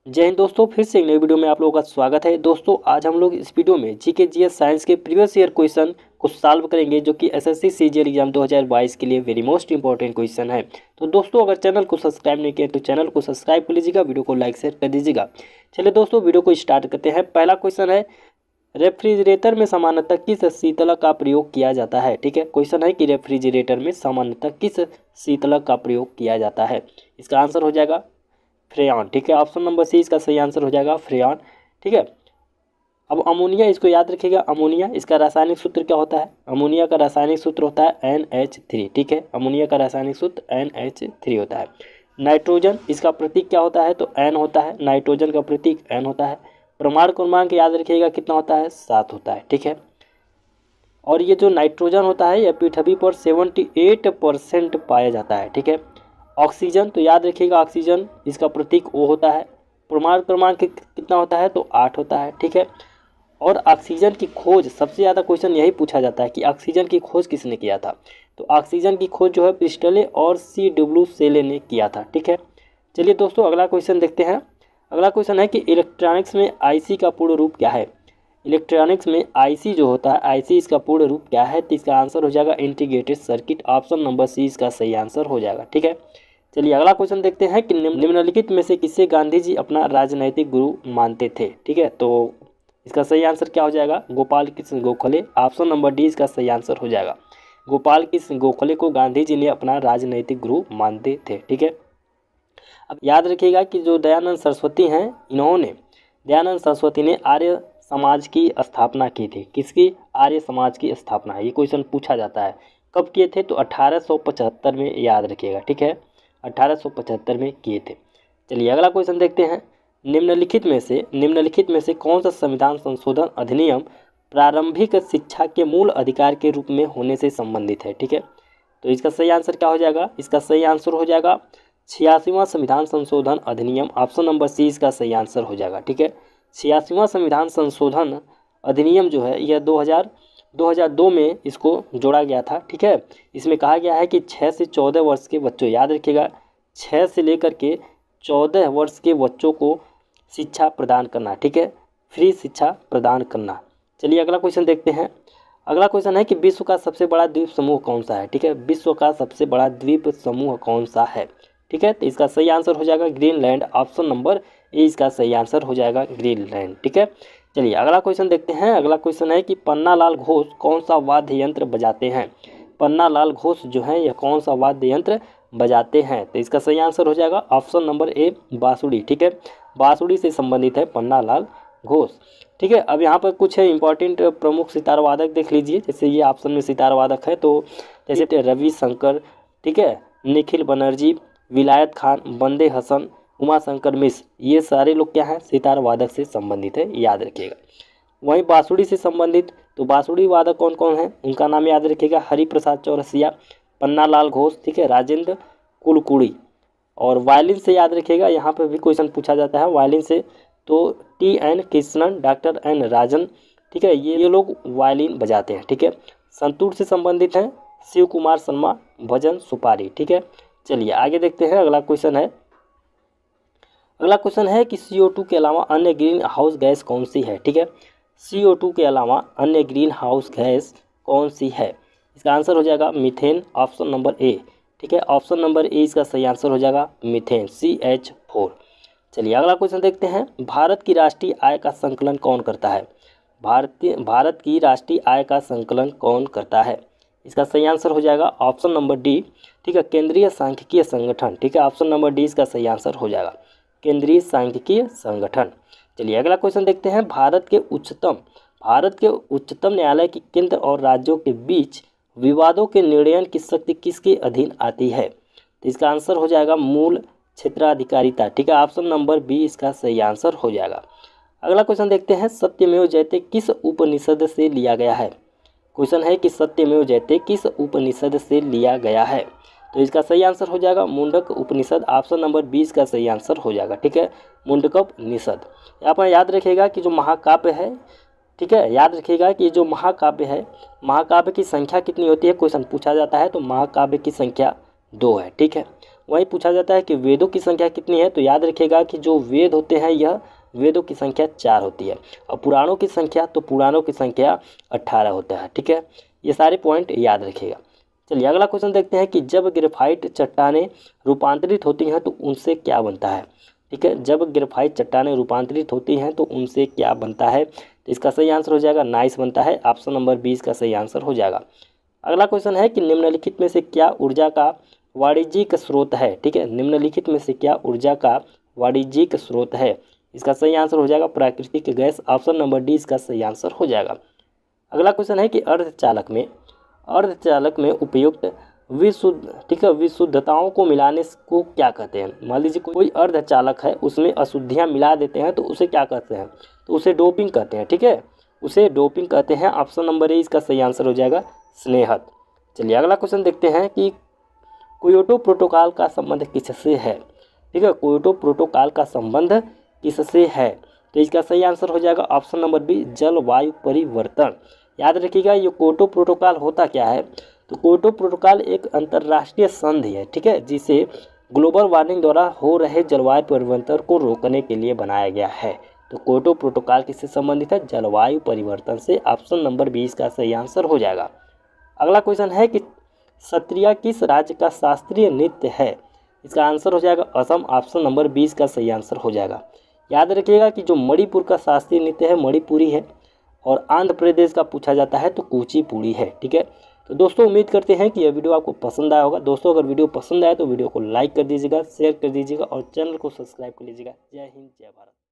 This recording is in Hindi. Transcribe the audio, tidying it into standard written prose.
जय हिंद दोस्तों, फिर से एक नई वीडियो में आप लोगों का स्वागत है। दोस्तों आज हम लोग इस वीडियो में जीके जीएस साइंस के प्रीवियस ईयर क्वेश्चन को सॉल्व करेंगे, जो कि एसएससी सीजीएल एग्जाम 2022 के लिए वेरी मोस्ट इंपॉर्टेंट क्वेश्चन है। तो दोस्तों अगर चैनल को सब्सक्राइब नहीं किया तो चैनल को सब्सक्राइब कर लीजिएगा, वीडियो को लाइक शेयर कर दीजिएगा। चलिए दोस्तों वीडियो को स्टार्ट करते हैं। पहला क्वेश्चन है, रेफ्रिजरेटर में सामान्यतः किस शीतलक का प्रयोग किया जाता है। ठीक है, क्वेश्चन है कि रेफ्रिजरेटर में सामान्यतः किस शीतलक का प्रयोग किया जाता है। इसका आंसर हो जाएगा फ्रेयॉन। ठीक है, ऑप्शन नंबर सी इसका सही आंसर हो जाएगा फ्रेयॉन। ठीक है, अब अमोनिया, इसको याद रखिएगा। अमोनिया, इसका रासायनिक सूत्र क्या होता है? अमोनिया का रासायनिक सूत्र होता है NH3। ठीक है, अमोनिया का रासायनिक सूत्र NH3 होता है। नाइट्रोजन, इसका प्रतीक क्या होता है? तो N होता है। नाइट्रोजन का प्रतीक N होता है। परमाणु क्रमांक याद रखिएगा कितना होता है? 7 होता है। ठीक है, और ये जो नाइट्रोजन होता है यह पृथ्वी पर 78% पाया जाता है। ठीक है, ऑक्सीजन, तो याद रखिएगा ऑक्सीजन इसका प्रतीक O होता है। परमाणु क्रमांक कितना होता है? तो 8 होता है। ठीक है, और ऑक्सीजन की खोज, सबसे ज़्यादा क्वेश्चन यही पूछा जाता है कि ऑक्सीजन की खोज किसने किया था। तो ऑक्सीजन की खोज जो है प्रिस्टले और CW सेले ने किया था। ठीक है, चलिए दोस्तों अगला क्वेश्चन देखते हैं। अगला क्वेश्चन है कि इलेक्ट्रॉनिक्स में IC का पूर्ण रूप क्या है। इलेक्ट्रॉनिक्स में IC जो होता है, IC इसका पूर्ण रूप क्या है? तो इसका आंसर हो जाएगा integrated circuit. Option number C इसका सही आंसर हो जाएगा। ठीक है, चलिए अगला क्वेश्चन देखते हैं कि निम्नलिखित में से किसे गांधी जी अपना राजनैतिक गुरु मानते थे। ठीक है, तो इसका सही आंसर क्या हो जाएगा? Gopal Krishna Gokhale. Option number D इसका सही आंसर हो जाएगा। गोपाल कृष्ण गोखले को गांधी जी ने अपना राजनैतिक गुरु मानते थे। ठीक है, अब याद रखिएगा कि जो दयानंद सरस्वती हैं, दयानंद सरस्वती ने आर्य समाज की स्थापना की थी। किसकी? आर्य समाज की स्थापना। ये क्वेश्चन पूछा जाता है। कब किए थे? तो 1875 में, याद रखिएगा। ठीक है, 1875 में किए थे। चलिए अगला क्वेश्चन देखते हैं। निम्नलिखित में से कौन सा संविधान संशोधन अधिनियम प्रारंभिक शिक्षा के मूल अधिकार के रूप में होने से संबंधित है। ठीक है, तो इसका सही आंसर क्या हो जाएगा? इसका सही आंसर हो जाएगा 86वां संविधान संशोधन अधिनियम। ऑप्शन नंबर सी इसका सही आंसर हो जाएगा। ठीक है, 86वां संविधान संशोधन अधिनियम जो है यह 2002 में इसको जोड़ा गया था। ठीक है, इसमें कहा गया है कि 6 से 14 वर्ष के बच्चों, याद रखिएगा 6 से लेकर के 14 वर्ष के बच्चों को शिक्षा प्रदान करना। ठीक है, फ्री शिक्षा प्रदान करना। चलिए अगला क्वेश्चन देखते हैं। अगला क्वेश्चन है कि विश्व का सबसे बड़ा द्वीप समूह कौन सा है। ठीक है, विश्व का सबसे बड़ा द्वीप समूह कौन सा है। ठीक है, तो इसका सही आंसर हो जाएगा ग्रीनलैंड। ऑप्शन नंबर ए इसका सही आंसर हो जाएगा ग्रीनलैंड। ठीक है, चलिए अगला क्वेश्चन देखते हैं। अगला क्वेश्चन है कि पन्नालाल घोष कौन सा वाद्य यंत्र बजाते हैं। पन्नालाल घोष जो है यह कौन सा वाद्य यंत्र बजाते हैं। तो इसका सही आंसर हो जाएगा ऑप्शन नंबर ए बांसुरी। ठीक है, बांसुरी से संबंधित है पन्नालाल घोष। ठीक है, अब यहाँ पर कुछ है इंपॉर्टेंट प्रमुख सितार वादक देख लीजिए। जैसे ये ऑप्शन में सितार वादक है, तो जैसे रवि शंकर, ठीक है, निखिल बनर्जी, विलायत खान, बंदे हसन, उमा शंकर मिश्र, ये सारे लोग क्या हैं? सितार वादक से संबंधित है, याद रखिएगा। वहीं बांसुरी से संबंधित, तो बांसुरी वादक कौन कौन है उनका नाम याद रखिएगा। हरिप्रसाद चौरसिया, पन्नालाल घोष, ठीक है, राजेंद्र कुलकुड़ी। और वायलिन से याद रखिएगा, यहाँ पर भी क्वेश्चन पूछा जाता है वायलिन से, तो TN कृष्णन, डॉक्टर N राजन, ठीक है, ये लोग वायलिन बजाते हैं। ठीक है, संतूर से संबंधित हैं शिव कुमार शर्मा, भजन सुपारी। ठीक है, चलिए आगे देखते हैं। अगला क्वेश्चन है कि CO2 के अलावा अन्य ग्रीन हाउस गैस कौन सी है। ठीक है, CO2 के अलावा अन्य ग्रीन हाउस गैस कौन सी है। इसका आंसर हो जाएगा मीथेन। Option number A. ठीक है, ऑप्शन नंबर ए इसका सही आंसर हो जाएगा मीथेन, CH4। चलिए अगला क्वेश्चन देखते हैं। भारत की राष्ट्रीय आय का संकलन कौन करता है। भारत की राष्ट्रीय आय का संकलन कौन करता है। इसका सही आंसर हो जाएगा ऑप्शन नंबर डी। ठीक है, केंद्रीय सांख्यिकीय संगठन। ठीक है, ऑप्शन नंबर डी इसका सही आंसर हो जाएगा केंद्रीय सांख्यिकीय संगठन। चलिए अगला क्वेश्चन देखते हैं। भारत के उच्चतम न्यायालय की केंद्र और राज्यों के बीच विवादों के निर्णय की शक्ति किसके अधीन आती है। तो इसका आंसर हो जाएगा मूल क्षेत्राधिकारिता। ठीक है, ऑप्शन नंबर बी इसका सही आंसर हो जाएगा। अगला क्वेश्चन देखते हैं। सत्यमेव जयते किस उपनिषद से लिया गया है। क्वेश्चन है कि सत्यमेव जयते किस उपनिषद से लिया गया है। तो इसका सही आंसर हो जाएगा मुंडक उपनिषद। ऑप्शन नंबर 20 का सही आंसर हो जाएगा। ठीक है, मुंडकोपनिषद। यहाँ पर याद रखिएगा कि जो महाकाव्य है, ठीक है, याद रखिएगा कि जो महाकाव्य है, महाकाव्य की संख्या कितनी होती है, क्वेश्चन पूछा जाता है। तो महाकाव्य की संख्या 2 है। ठीक है, वहीं पूछा जाता है कि वेदों की संख्या कितनी है, तो याद रखिएगा कि जो वेद होते हैं यह वेदों की संख्या 4 होती है। और पुराणों की संख्या, तो पुराणों की संख्या 18 होता है। ठीक है, ये सारे पॉइंट याद रखिएगा। चलिए अगला क्वेश्चन देखते हैं कि जब ग्रेफाइट चट्टानें रूपांतरित होती हैं तो उनसे क्या बनता है। ठीक है, जब ग्रेफाइट चट्टानें रूपांतरित होती हैं तो उनसे क्या बनता है, तो इसका सही आंसर हो जाएगा नाइस बनता है। ऑप्शन नंबर 20 का सही आंसर हो जाएगा। अगला क्वेश्चन है कि निम्नलिखित में से क्या ऊर्जा का वाणिज्यिक स्रोत है। ठीक है, निम्नलिखित में से क्या ऊर्जा का वाणिज्यिक स्रोत है, इसका सही आंसर हो जाएगा प्राकृतिक गैस। ऑप्शन नंबर डी इसका सही आंसर हो जाएगा। अगला क्वेश्चन है कि अर्धचालक में उपयुक्त विशुद्ध, ठीक है, विशुद्धताओं को मिलाने को क्या कहते हैं। मान लीजिए कोई अर्धचालक है, उसमें अशुद्धियाँ मिला देते हैं तो उसे क्या कहते हैं, तो उसे डोपिंग कहते हैं। ठीक है, उसे डोपिंग कहते हैं। ऑप्शन नंबर ए इसका सही आंसर हो जाएगा स्नेहत। चलिए अगला क्वेश्चन देखते हैं कि क्योटो प्रोटोकॉल का संबंध किससे है। ठीक है, क्योटो प्रोटोकॉल का संबंध किससे है, तो इसका सही आंसर हो जाएगा ऑप्शन नंबर बी जलवायु परिवर्तन। याद रखिएगा ये क्योटो प्रोटोकॉल होता क्या है, तो क्योटो प्रोटोकॉल एक अंतर्राष्ट्रीय संधि है। ठीक है, जिसे ग्लोबल वार्मिंग द्वारा हो रहे जलवायु परिवर्तन को रोकने के लिए बनाया गया है। तो क्योटो प्रोटोकॉल किससे संबंधित है, जलवायु परिवर्तन से। ऑप्शन नंबर 20 का सही आंसर हो जाएगा। अगला क्वेश्चन है कि सत्रिया किस राज्य का शास्त्रीय नृत्य है, इसका आंसर हो जाएगा असम। ऑप्शन नंबर 20 का सही आंसर हो जाएगा। याद रखिएगा कि जो मणिपुर का शास्त्रीय नृत्य है मणिपुरी है, और आंध्र प्रदेश का पूछा जाता है तो कुचिपुड़ी है। ठीक है, तो दोस्तों उम्मीद करते हैं कि यह वीडियो आपको पसंद आया होगा। दोस्तों अगर वीडियो पसंद आए तो वीडियो को लाइक कर दीजिएगा, शेयर कर दीजिएगा और चैनल को सब्सक्राइब कर लीजिएगा। जय हिंद, जय भारत।